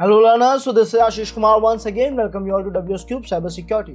Hello learners, so this is Ashish Kumar once again. Welcome you all to WS Cube Cyber Security.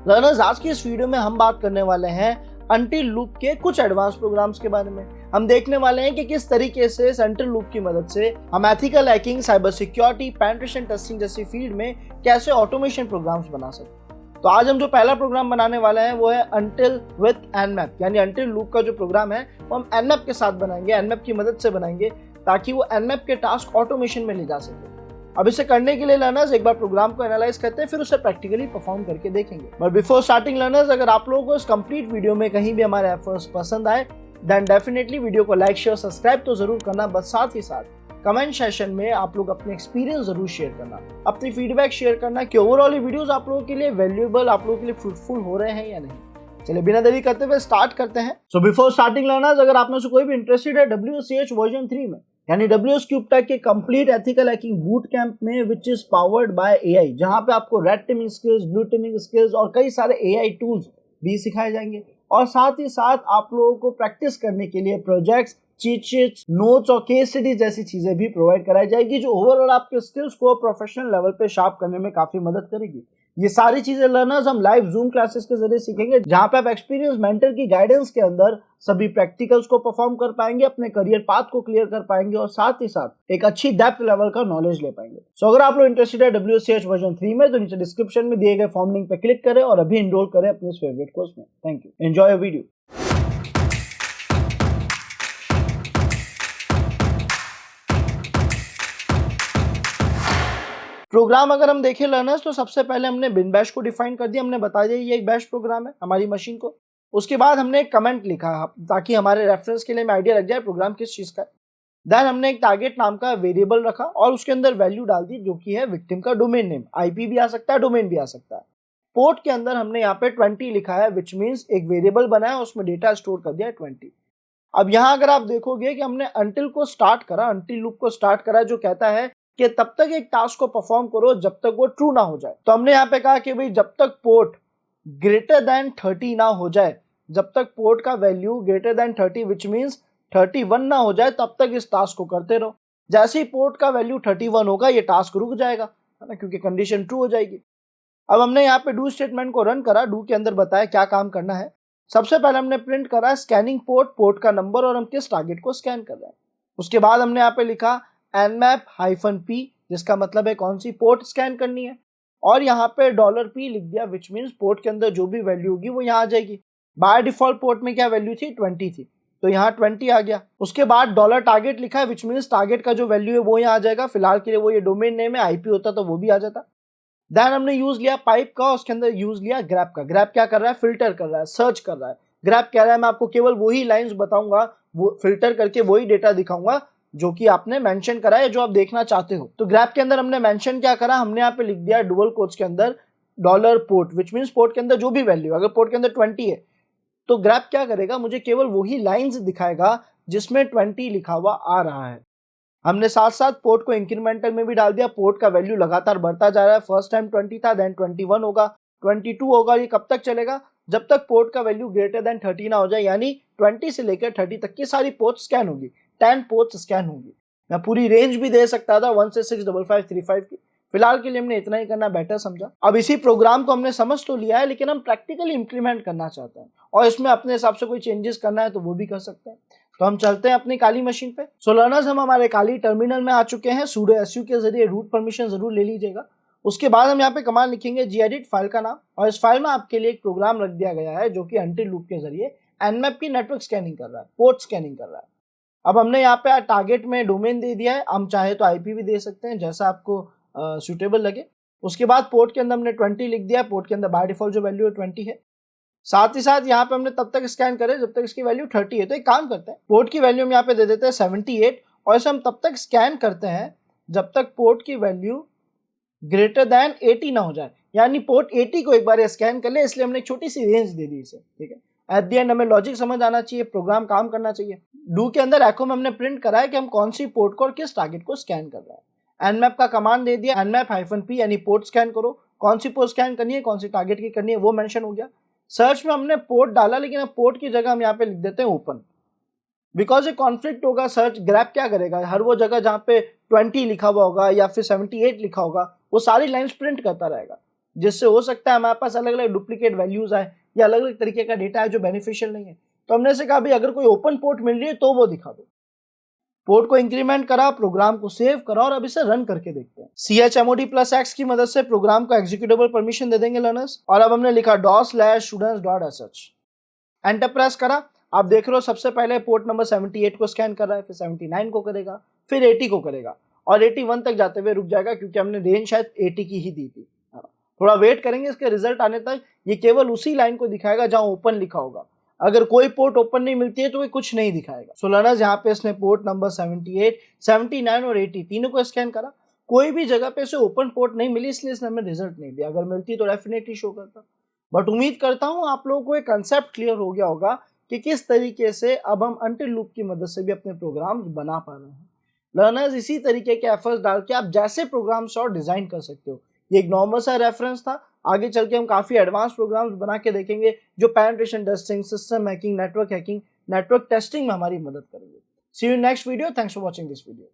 Learners, आज की इस video में हम बात करने वाले हैं अनटिल लूप के कुछ एडवांस प्रोग्राम्स के बारे में। हम देखने वाले हैं कि किस तरीके से इस अनटिल लूप की मदद से हम ethical hacking, cyber security, penetration testing जैसी फील्ड में कैसे ऑटोमेशन प्रोग्राम्स बना सकते हैं। तो आज हम जो पहला प्रोग्राम बनाने वाले हैं वो है अनटिल विथ एनमैप, यानी अनटिल लूप का जो प्रोग्राम है वो हम एनमैप के साथ बनाएंगे, एनमैप की मदद से बनाएंगे ताकि वो एनमैप के टास्क ऑटोमेशन में ले जा सके। अब इसे करने के लिए लर्नर्स एक बार प्रोग्राम को एनालाइज करते हैं, फिर उसे प्रैक्टिकली परफॉर्म करके देखेंगे। बट बिफोर स्टार्टिंग लर्नर्स, अगर आप लोगों को इस कंप्लीट वीडियो में कहीं भी हमारे एफर्ट्स पसंद आए देन डेफिनेटली वीडियो को लाइक शेयर सब्सक्राइब तो जरूर करना, बस साथ ही साथ कमेंट सेशन में आप लोग अपने एक्सपीरियंस जरूर शेयर करना, अपनी फीडबैक शेयर करना कि ओवरऑल ये वीडियोस आप लोगों के लिए वैल्यूएबल, आप लोगों के लिए फ्रूटफुल हो रहे हैं या नहीं। चलिए बिना देरी करते हुए स्टार्ट करते हैं। सो बिफोर स्टार्टिंग लर्नर्स, अगर आप में से कोई भी इंटरेस्टेड है WSCH वर्जन 3 में, यानी WS Cube Tech के complete ethical hacking boot camp में which is powered by AI, जहां पे आपको red teaming skills, blue teaming skills और कई सारे AI टूल्स भी सिखाए जाएंगे, और साथ ही साथ आप लोगों को प्रैक्टिस करने के लिए प्रोजेक्ट्स, चीट शीट्स, नोट्स और केस स्टडीज जैसी चीजें भी प्रोवाइड कराई जाएगी, जो ओवरऑल आपके स्किल्स को प्रोफेशनल लेवल पे शार्प करने में काफी मदद करेगी। ये सारी चीजें लर्नर्स हम लाइव जूम क्लासेस के जरिए सीखेंगे, जहां पे आप एक्सपीरियंस मेंटर की गाइडेंस के अंदर सभी प्रैक्टिकल्स को परफॉर्म कर पाएंगे, अपने करियर पाथ को क्लियर कर पाएंगे और साथ ही साथ एक अच्छी डेप्थ लेवल का नॉलेज ले पाएंगे। सो अगर आप लोग इंटरेस्टेड है WSCH वर्जन 3 में, तो नीचे डिस्क्रिप्शन में दिए गए फॉर्म लिंक पे क्लिक करें और अभी एनरोल करें अपने फेवरेट कोर्स में। Thank you, enjoy your video. Program अगर हम देखें लर्नर्स, तो सबसे पहले हमने बिन बैश को डिफाइन कर दिया, हमने बता दिया ये एक बैश प्रोग्राम है हमारी मशीन को। उसके बाद हमने एक कमेंट लिखा ताकि हमारे रेफरेंस के लिए हमें आइडिया लग जाए प्रोग्राम किस चीज का है। देन हमने एक टारगेट नाम का वेरिएबल रखा और उसके अंदर वैल्यू डाल दी जो कि है विक्टिम का डोमेन नेम, IP भी आ सकता है, डोमेन भी आ सकता है। पोर्ट के अंदर हमने यहाँ पे 20 लिखा है, विच मीन्स एक वेरिएबल बनाया, उसमें डेटा स्टोर कर दिया 20। अब यहाँ अगर आप देखोगे कि हमने अनटिल को स्टार्ट करा, अनटिल लूप को स्टार्ट करा, जो कहता है कि तब तक एक टास्क को परफॉर्म करो जब तक वो ट्रू ना हो जाए। तो हमने यहाँ पे कहा कि भाई जब तक पोर्ट ग्रेटर देन 30 ना हो जाए, जब तक पोर्ट का value greater than 30 which means 31 ना हो जाए, तब तक इस टास्क को करते रहो। जैसे ही पोर्ट का वैल्यू 31 होगा ये टास्क रुक जाएगा, है ना, क्योंकि कंडीशन ट्रू हो जाएगी। अब हमने यहाँ पे डू स्टेटमेंट को रन करा, डू के अंदर बताया क्या काम करना है। सबसे पहले हमने प्रिंट करा स्कैनिंग पोर्ट, पोर्ट का नंबर और हम किस टारगेट को स्कैन कर रहे हैं। उसके बाद हमने यहाँ पे लिखा nmap-p, जिसका मतलब है कौन सी पोर्ट स्कैन करनी है, और यहाँ पे $p लिख दिया, विच मीन्स पोर्ट के अंदर जो भी वैल्यू होगी वो यहाँ आ जाएगी। बाय डिफॉल्ट पोर्ट में क्या वैल्यू थी, 20 थी, तो यहाँ 20 आ गया। उसके बाद $टारगेट लिखा है, विच मीन्स टारगेट का जो वैल्यू है वो यहाँ आ जाएगा। फिलहाल के लिए वो ये डोमेन नेम है, IP होता तो वो भी आ जाता। देन हमने यूज लिया पाइप का, उसके अंदर यूज लिया ग्रैप का। ग्रैप क्या कर रहा है, फिल्टर कर रहा है, सर्च कर रहा है। ग्रैप कह रहा है मैं आपको केवल वही लाइंस बताऊंगा, वो फिल्टर करके वही डेटा दिखाऊंगा जो कि आपने मेंशन करा है, जो आप देखना चाहते हो। तो ग्रैप के अंदर हमने मेंशन क्या करा, हमने यहाँ पे लिख दिया डुअल कोट्स के अंदर $पोर्ट, विच मीन्स पोर्ट के अंदर जो भी वैल्यू, अगर पोर्ट के अंदर 20 है तो ग्रैप क्या करेगा, मुझे केवल वही लाइंस दिखाएगा जिसमें 20 लिखा हुआ आ रहा है। हमने साथ साथ पोर्ट को इंक्रीमेंटल में भी डाल दिया। पोर्ट का वैल्यू लगातार बढ़ता जा रहा है, फर्स्ट टाइम 20 था, देन 21 होगा, 22 होगा। ये कब तक चलेगा, जब तक पोर्ट का वैल्यू ग्रेटर देन 30 ना हो जाए, यानी 20 से लेकर 30 तक की सारी पोर्ट स्कैन होगी, 10 पोर्ट स्कैन होगी। मैं पूरी रेंज भी दे सकता था 1 से 65535 की, फिलहाल के लिए हमने इतना ही करना बेटर समझा। अब इसी प्रोग्राम को हमने समझ तो लिया है, लेकिन हम प्रैक्टिकली इंप्लीमेंट करना चाहते हैं और इसमें अपने हिसाब से कोई चेंजेस करना है तो वो भी कर सकते हैं। तो हम चलते हैं अपनी काली मशीन पे। सो लर्नर्स, हम हमारे काली टर्मिनल में आ चुके हैं। sudo su के जरिए रूट परमिशन जरूर ले लीजिएगा। उसके बाद हम यहाँ पे कमांड लिखेंगे gedit फाइल का नाम, और इस फाइल में आपके लिए एक प्रोग्राम रख दिया गया है जो कि अनटिल लूप के जरिए nmap की नेटवर्क स्कैनिंग कर रहा है, पोर्ट स्कैनिंग कर रहा है। अब हमने यहाँ पे टारगेट में डोमेन दे दिया है, हम चाहे तो IP भी दे सकते हैं जैसा आपको सुटेबल लगे। उसके बाद पोर्ट के अंदर हमने 20 लिख दिया, पोर्ट के अंदर बाय डिफॉल्ट जो वैल्यू है 20 है। साथ ही साथ यहाँ पे हमने तब तक स्कैन करे जब तक इसकी वैल्यू 30 है। तो एक काम करते हैं, पोर्ट की वैल्यू हम यहाँ पे दे देते हैं 78, और इसे हम तब तक स्कैन करते हैं जब तक पोर्ट की वैल्यू ग्रेटर देन 80 ना हो जाए, यानी पोर्ट 80 को एक बार स्कैन कर ले, इसलिए हमने एक छोटी सी रेंज दे दी इसे। ठीक है, एट द एंड हमें लॉजिक समझ आना चाहिए, प्रोग्राम काम करना चाहिए। डू के अंदर एको में हमने प्रिंट करा है कि हम कौन सी पोर्ट को और किस टारगेट को स्कैन कर रहा है। nmap का कमांड दे दिया, nmap-p यानी पोर्ट स्कैन करो, कौन सी पोर्ट स्कैन करनी है, कौन सी टारगेट की करनी है वो मेंशन हो गया। सर्च में हमने पोर्ट डाला, लेकिन अब पोर्ट की जगह हम यहाँ पे लिख देते हैं ओपन। बिकॉज एक कॉन्फ्लिक्ट होगा, सर्च ग्रैब क्या करेगा, हर वो जगह जहाँ पे 20 लिखा हुआ होगा या फिर 78 लिखा होगा वो सारी लाइन्स प्रिंट करता रहेगा, जिससे हो सकता है हमारे पास अलग अलग डुप्लीकेट वैल्यूज आए या अलग अलग तरीके का डेटा है जो बेनिफिशियल नहीं है। तो हमने से कहा भाई अगर कोई ओपन पोर्ट मिल रही है तो वो दिखा दो। पोर्ट को इंक्रीमेंट करा, प्रोग्राम को सेव करा और अब इसे रन करके देखते हैं। chmod+x की मदद से प्रोग्राम को एग्जीक्यूटेबल परमिशन दे देंगे लर्नर्स। और अब हमने लिखा $students.sh, एंटर प्रेस करा। आप देख रहे हो सबसे पहले पोर्ट नंबर 78 को स्कैन कर रहा है, फिर 79 को करेगा, फिर 80 को करेगा और 81 तक जाते हुए रुक जाएगा क्योंकि हमने रेंज शायद 80 की ही दी थी। थोड़ा वेट करेंगे इसके रिजल्ट आने तक। ये केवल उसी लाइन को दिखाएगा जहां ओपन लिखा होगा। अगर कोई पोर्ट ओपन नहीं मिलती है तो ये कुछ नहीं दिखाएगा। सो लर्नर्स यहाँ पे इसने पोर्ट नंबर 78, 79 और 80 तीनों को स्कैन करा, कोई भी जगह पे इसे ओपन पोर्ट नहीं मिली, इसलिए इसने हमें रिजल्ट नहीं दिया। अगर मिलती तो डेफिनेटली शो करता। बट उम्मीद करता हूँ आप लोगों को एक कंसेप्ट क्लियर हो गया होगा कि किस तरीके से अब हम अनटिल लूप की मदद से भी अपने प्रोग्राम्स बना पा रहे हैं। लर्नर्स इसी तरीके के एफर्ट्स डाल के आप जैसे प्रोग्राम्स और डिजाइन कर सकते हो। ये एक नॉर्मल सा रेफरेंस था, आगे चल के हम काफी एडवांस प्रोग्राम्स बना के देखेंगे जो penetration testing, system hacking, network testing में हमारी मदद करेंगे। See you in next video. Thanks for watching this video.